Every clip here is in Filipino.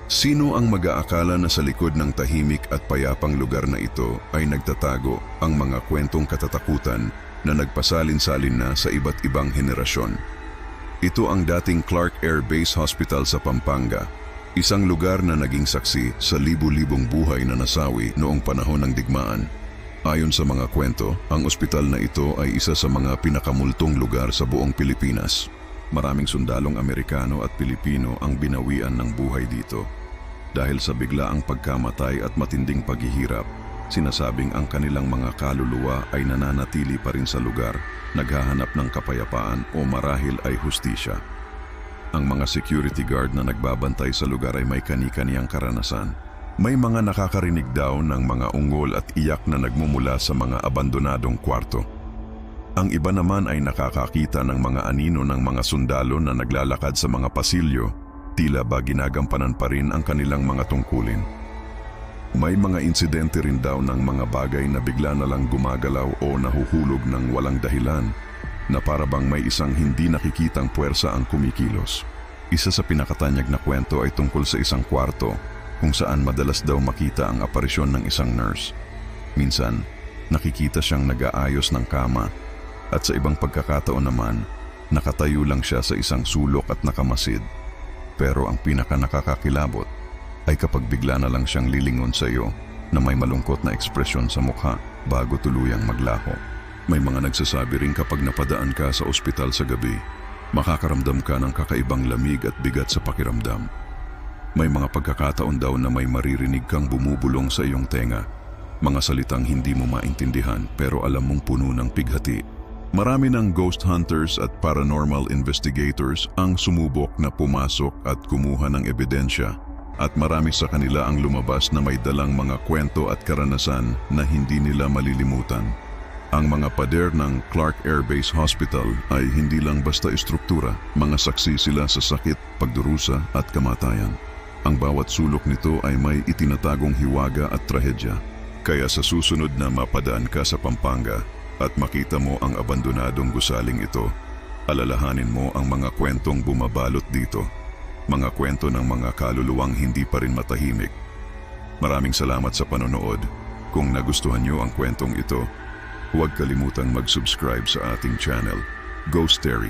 Sino ang mag-aakala na sa likod ng tahimik at payapang lugar na ito ay nagtatago ang mga kwentong katatakutan na nagpasalin-salin na sa iba't ibang henerasyon? Ito ang dating Clark Air Base Hospital sa Pampanga, isang lugar na naging saksi sa libu-libong buhay na nasawi noong panahon ng digmaan. Ayon sa mga kwento, ang ospital na ito ay isa sa mga pinakamultong lugar sa buong Pilipinas. Maraming sundalong Amerikano at Pilipino ang binawian ng buhay dito. Dahil sa biglaang pagkamatay at matinding paghihirap, sinasabing ang kanilang mga kaluluwa ay nananatili pa rin sa lugar, naghahanap ng kapayapaan o marahil ay hustisya. Ang mga security guard na nagbabantay sa lugar ay may kani-kaniyang karanasan. May mga nakakarinig daw ng mga ungol at iyak na nagmumula sa mga abandonadong kwarto. Ang iba naman ay nakakakita ng mga anino ng mga sundalo na naglalakad sa mga pasilyo, tila ba ginagampanan pa rin ang kanilang mga tungkulin. May mga insidente rin daw ng mga bagay na bigla na lang gumagalaw o nahuhulog ng walang dahilan, na para bang may isang hindi nakikitang puwersa ang kumikilos. Isa sa pinakatanyag na kwento ay tungkol sa isang kwarto kung saan madalas daw makita ang aparisyon ng isang nurse. Minsan, nakikita siyang nag-aayos ng kama at sa ibang pagkakataon naman, nakatayo lang siya sa isang sulok at nakamasid. Pero ang pinaka-nakakakilabot ay kapag bigla na lang siyang lilingon sa iyo na may malungkot na ekspresyon sa mukha bago tuluyang maglaho. May mga nagsasabi rin kapag napadaan ka sa ospital sa gabi, makakaramdam ka ng kakaibang lamig at bigat sa pakiramdam. May mga pagkakataon daw na may maririnig kang bumubulong sa iyong tenga, mga salitang hindi mo maintindihan pero alam mong puno ng pighati. Marami ng ghost hunters at paranormal investigators ang sumubok na pumasok at kumuha ng ebidensya, at marami sa kanila ang lumabas na may dalang mga kwento at karanasan na hindi nila malilimutan. Ang mga pader ng Clark Air Base Hospital ay hindi lang basta estruktura, mga saksi sila sa sakit, pagdurusa at kamatayan. Ang bawat sulok nito ay may itinatagong hiwaga at trahedya. Kaya sa susunod na mapadaan ka sa Pampanga at makita mo ang abandonadong gusaling ito, alalahanin mo ang mga kwentong bumabalot dito. Mga kwento ng mga kaluluwang hindi pa rin matahimik. Maraming salamat sa panonood. Kung nagustuhan niyo ang kwentong ito, huwag kalimutang mag-subscribe sa ating channel, Ghost Story.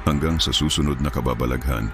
Hanggang sa susunod na kababalaghan.